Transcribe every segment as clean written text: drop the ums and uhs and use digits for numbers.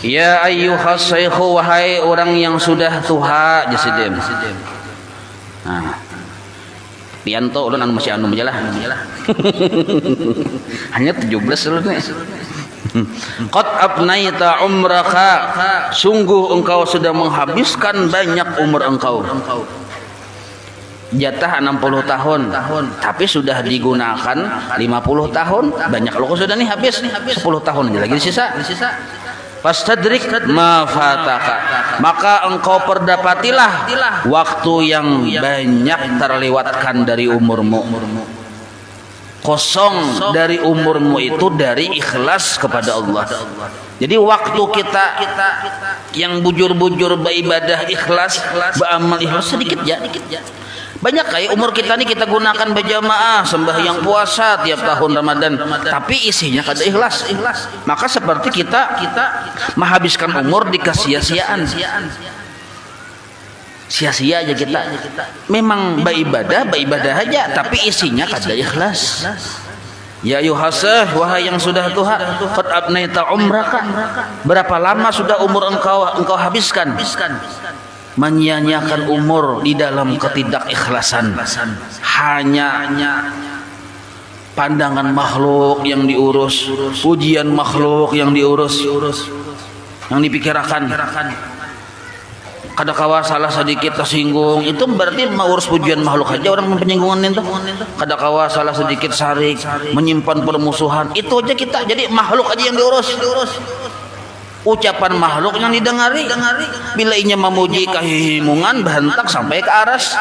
Ya ayyuhas shaykhu, wahai orang yang sudah tua jasidim. Nah, pianto ulun anu masih anu aja lah. Hanya 17 ulun nih. Qad abnaita umraka, sungguh engkau sudah menghabiskan banyak umur engkau. Jatah 60 tahun, tapi sudah digunakan 50 tahun. Banyak lo sudah nih habis 10 tahun aja lagi sisa. Fastadrik ma fataka, maka engkau perdapatilah waktu yang banyak terlewatkan dari umurmu. Kosong dari umurmu itu dari ikhlas kepada Allah. Jadi waktu kita yang bujur-bujur beribadah ikhlas, beramal ikhlas sedikit ya. Banyak kayak umur kita nih kita gunakan berjamaah, sembahyang puasa tiap tahun Ramadan, tapi isinya kada ikhlas. Maka seperti kita menghabiskan umur di kesia-siaan. Sia-sia aja kita. Memang beribadah aja, tapi isinya kada ikhlas. Ya yuhasah, wahai yang sudah tua, qad abnaita umraka, berapa lama sudah umur engkau habiskan? Menyia-nyiakan umur di dalam ketidakikhlasan. Hanya pandangan makhluk yang diurus, pujian makhluk yang diurus, yang dipikirkan. Kadakawa salah sedikit tersinggung, itu berarti mengurus pujian makhluk aja orang penyinggungan itu. Kadakawa salah sedikit sarik, menyimpan permusuhan, itu aja kita. Jadi makhluk aja yang diurus. Ucapan makhluk yang didengari, bila inya memuji kehimungan berhentak sampai ke aras,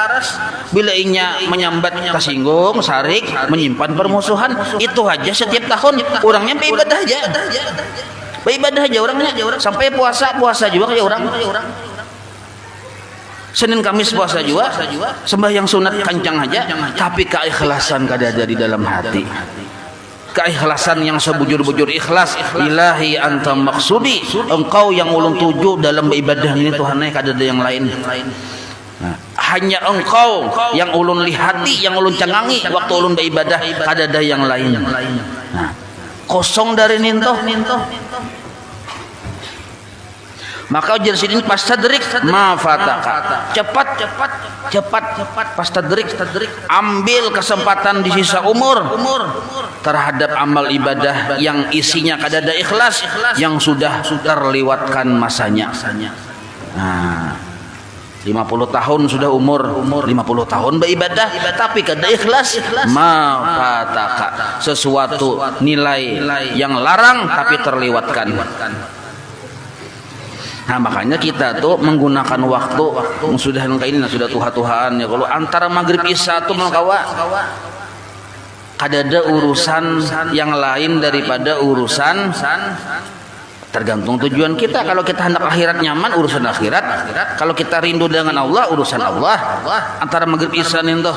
bila inya menyambat tersinggung sarik, menyimpan permusuhan. Itu aja setiap tahun orangnya beribadah aja orangnya, sampai puasa juga kayak orang. Senin Kamis puasa juga, sembahyang sunat kancang aja, tapi keikhlasan kada ada di dalam hati. Keikhlasan yang sebujur-bujur ikhlas. Ilahi anta maksudi, engkau yang ulun tuju dalam beribadah ini Tuhan, kada ada yang lain. Nah, hanya engkau yang ulun lihati, yang ulun cangangi waktu ulun beribadah, kada ada yang lain. Nah, kosong dari nintoh. Maka ujar sini pastadrik ma fataka, cepat pastadrik, ambil kesempatan di sisa umur terhadap amal ibadah yang isinya kadada ikhlas, yang sudah terlewatkan masanya. Nah, 50 tahun sudah umur 50 tahun beribadah tapi kada ikhlas, ma fataka, sesuatu nilai yang larang tapi terlewatkan. Nah, makanya kita tuh menggunakan waktu sudah ini sudah tuha-tuhaan ya. Kalau antara maghrib isya tuh mengkawa kada ada urusan yang lain daripada urusan, tergantung tujuan kita. Kalau kita hendak akhirat nyaman, urusan akhirat. Kalau kita rindu dengan Allah, urusan Allah. Antara maghrib isya nintoh.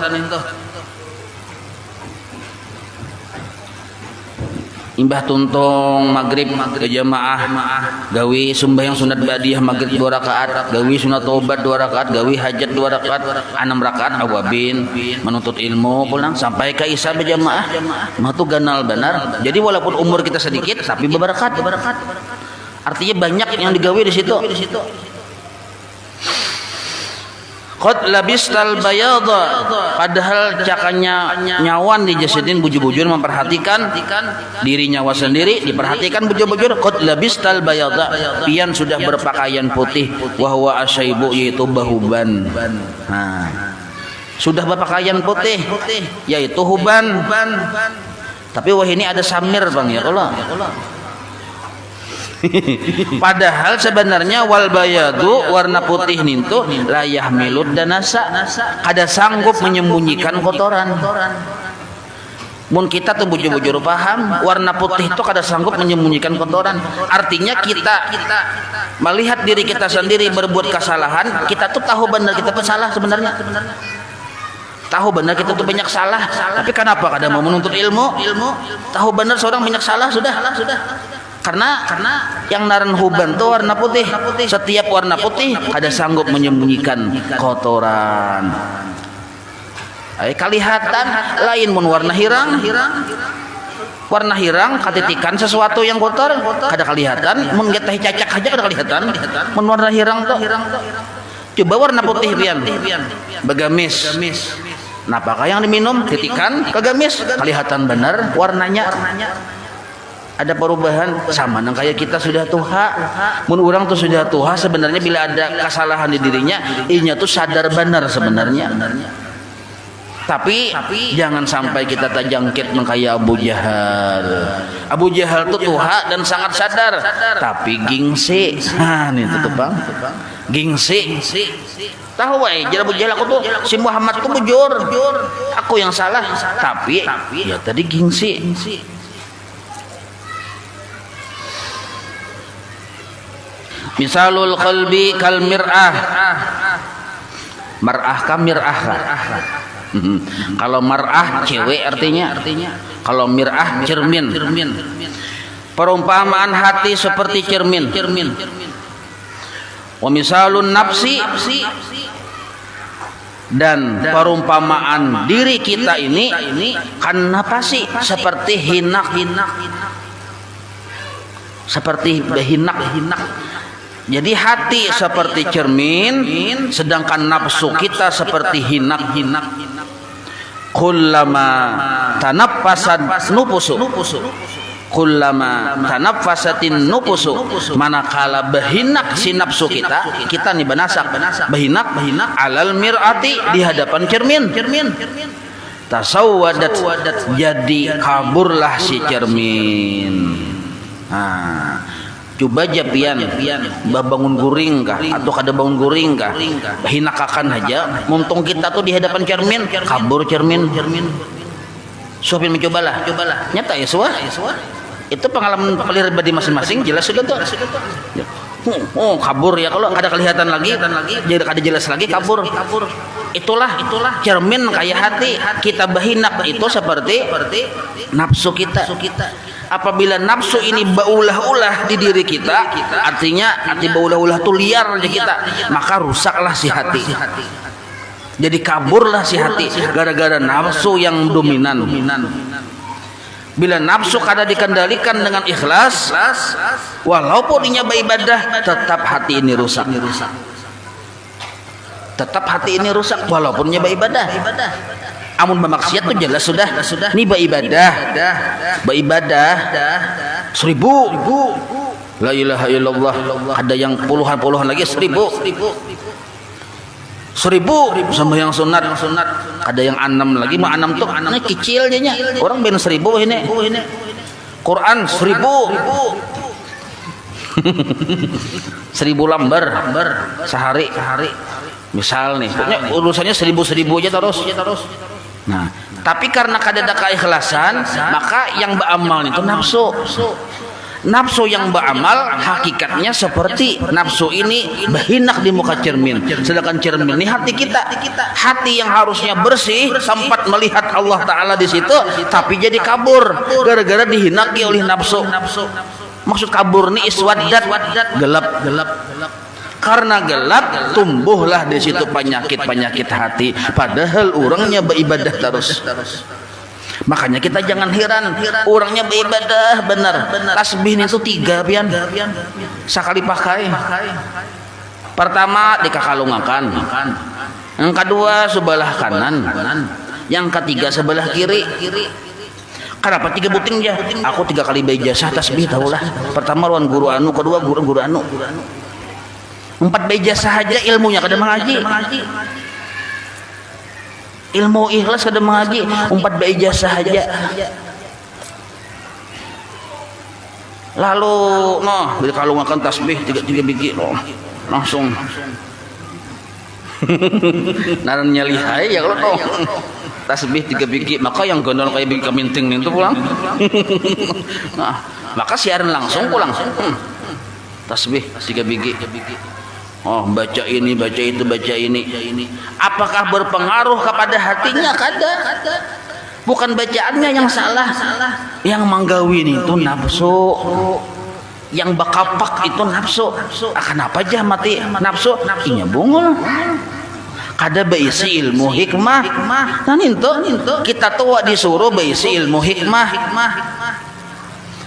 Imbah tuntung maghrib ke jamaah, gawi sembahyang sunat badiah maghrib 2 rakaat, gawi sunat tobat 2 rakaat, gawi hajat 2 rakaat, 6 rakaat awabin, menuntut ilmu pulang sampai ke isya berjamaah. Mah tu ganal benar. Jadi walaupun umur kita sedikit tapi berberkat. Artinya banyak yang digawi di situ. Qad labistal bayadha, padahal cakanya nyawan di jasadin bujur-bujur memperhatikan diri nyawa sendiri, diperhatikan bujur-bujur. Qad labistal bayadha, pian sudah berpakaian putih, wa huwa asyaibu, yaitu bahuban. Nah, sudah berpakaian putih yaitu huban. Tapi wah ini ada samir Bang ya Allah. Padahal sebenarnya wal bayadu, warna putih nintu la yahmilud danasa, kada sanggup menyembunyikan kotoran. Mun kita tuh bujur-bujur paham warna putih itu kada sanggup menyembunyikan kotoran. Artinya kita melihat diri kita sendiri berbuat kesalahan, kita tuh tahu benar kita tuh salah sebenarnya. Tahu benar kita tuh banyak salah, tapi kenapa kada mau menuntut ilmu? Tahu benar seorang banyak salah sudah. Karena yang naran huban tuh warna putih. Setiap warna putih ada sanggup menyembunyikan kotoran. Kelihatan lain mun warna hirang warna hirang katitikan sesuatu yang kotor kada kelihatan, mun getah cacak aja kada kelihatan, mun warna hirang tuh coba warna putih pian bagamis, napakah yang diminum titikan kagamis kelihatan benar warnanya. Ada perubahan sama nang kayak kita sudah tuha, mun orang tuh sudah tuha sebenarnya bila ada kesalahan di dirinya inya tuh sadar benar sebenarnya. Tapi jangan sampai kita terjangkit kayak Abu Jahal. Abu Jahal tuh tuha dan sangat sadar, tapi gengsi. Nah, ini tuh Bang. Gengsi. Tahu wae jadi Abu Jahal aku tuh si Muhammad tuh bujur. Aku yang salah, tapi ya tadi gengsi. Misalul qalbi kal mir'ah. Mar'ah ka mir'ah. Kalau mar'ah cewek artinya. Kalau mir'ah cermin. Perumpamaan hati seperti cermin. Wa misalun nafsi, dan perumpamaan diri kita ini kan napasi seperti hinak. Seperti behinak. Jadi hati seperti cermin, sedangkan nafsu kita seperti hinak. Kullama tanaffasat nufusu, kullama tanaffasatin nufusu, manakala behinak si nafsu kita nih benasak behinak alal mir'ati di hadapan cermin. Tasawwadat jadi kaburlah si cermin. Coba aja pian bangun guring kah atau kada bangun guring kah hinakakan aja muntung kita tuh di hadapan cermin kabur cermin suapin mencobalah nyata ya suah itu pengalaman pribadi masing-masing jelas sudah tuh kabur ya kalau kada kelihatan lagi jadi kada jelas lagi kabur itulah cermin kayak hati kita bahinak itu seperti nafsu kita. Apabila nafsu ini baulah-ulah di diri kita, artinya arti baulah-ulah itu liar di kita, maka rusaklah si hati. Jadi kaburlah si hati gara-gara nafsu yang dominan. Bila nafsu kada dikendalikan dengan ikhlas, walaupun inya beribadah, tetap hati ini rusak. Tetap hati ini rusak walaupun inya beribadah. Amun bermaksiat tuh jelas sudah ini beribadah 1000 la ilaha illallah ada yang puluhan lagi 1000 sama yang sunat ada yang 6 lagi mah 6 tuh ini kecil nya orang ben 1000 ini Quran 1000 lembar sehari misal nih pokoknya urusannya 1000 aja terus. Nah, tapi karena kadada keikhlasan, maka yang beramal itu nafsu. Nafsu yang beramal hakikatnya seperti nafsu ini berhinak di muka cermin. Sedangkan cermin ini hati kita. Hati yang harusnya bersih sempat melihat Allah Ta'ala di situ, tapi jadi kabur gara-gara dihinaki oleh nafsu. Maksud kabur ini iswaddat, gelap. Karena gelap tumbuhlah di situ penyakit hati padahal orangnya beribadah terus. Makanya kita jangan heran orangnya beribadah benar. Tasbih itu 3 pian sekali pakai. Pertama dikakalungakan, yang kedua sebelah kanan, yang ketiga sebelah kiri. Kenapa 3 buting ya? Aku 3 kali beijazah tasbih tahulah. Pertama lawan guru anu, kedua guru anu. 4 beijazah saja ilmunya kada mengaji. Ilmu ikhlas kada mengaji, 4 beijazah saja. Lalu kalau makan tasbih 3 biji langsung narannya lihai ya kalau toh tasbih 3 biji maka yang gondol kayak biji keminting itu pulang. Nah, maka siaran langsung pulang. Tasbih 3 biji. Baca ini, baca itu, baca ini. Apakah berpengaruh kepada hatinya? Kada. Bukan bacaannya yang salah. Yang manggawin itu nafsu. Yang bakapak itu nafsu. Kenapa aja mati nafsu? Inya bungul. kada beisi ilmu hikmah. Nah ninto kita tua disuruh beisi ilmu hikmah.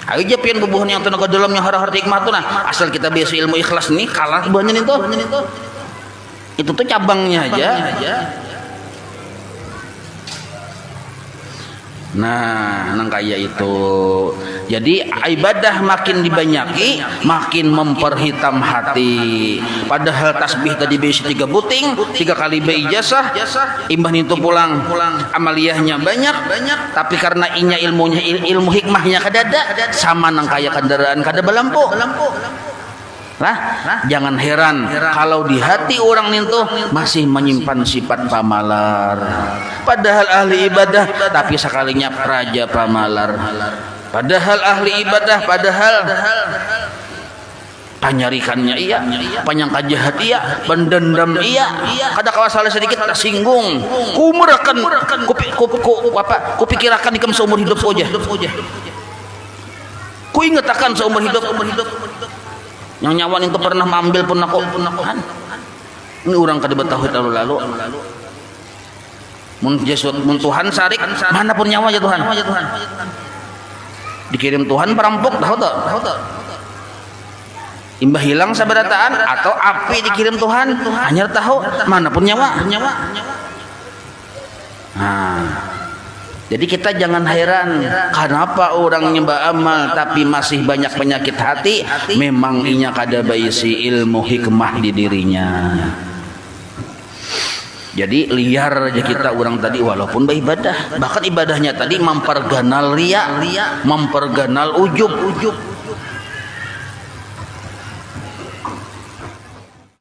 Aja pian bubuhan yang tenaga dalamnya harahar hikmah tuh nah asal kita beisi ilmu ikhlas nih kalah banyak ninto. Itu tuh cabangnya aja. Nah, nang kaya itu. Jadi ibadah makin dibanyaki, makin memperhitam hati. Padahal tasbih tadi besi 3 buting, 3 kali beijazah, imbah itu pulang amaliyahnya banyak, tapi karena inya ilmunya ilmu hikmahnya kadada, sama nang kaya kendaraan kada balampu. Nah, jangan heran kalau di hati orang itu masih menyimpan sifat pamalar. Padahal ahli ibadah, tapi sekalinya praja pamalar. Padahal ahli ibadah, padahal panyarikannya iya, panyangka jahat iya, pendendam iya. Kada kawasalah sedikit tersinggung. Kumerakan, kupikirakan ikam seumur hidup aja. Ku ingatakan seumur hidup. Yang nyawa itu pernah mengambil pun aku. Ini orang kada betahu lalu. Mun Tuhan sarik mana pun nyawa ya Tuhan. Dikirim Tuhan perampok tahu tak? Imbah hilang sabarataan atau api dikirim Tuhan hanya tahu mana pun nyawa. Nah, jadi kita jangan heran kenapa orang nyembah amal tapi masih banyak penyakit hati. Memang inya kada baisi ilmu hikmah di dirinya. Jadi liar aja kita orang tadi walaupun beribadah. Bahkan ibadahnya tadi memperganal ria, memperganal ujub.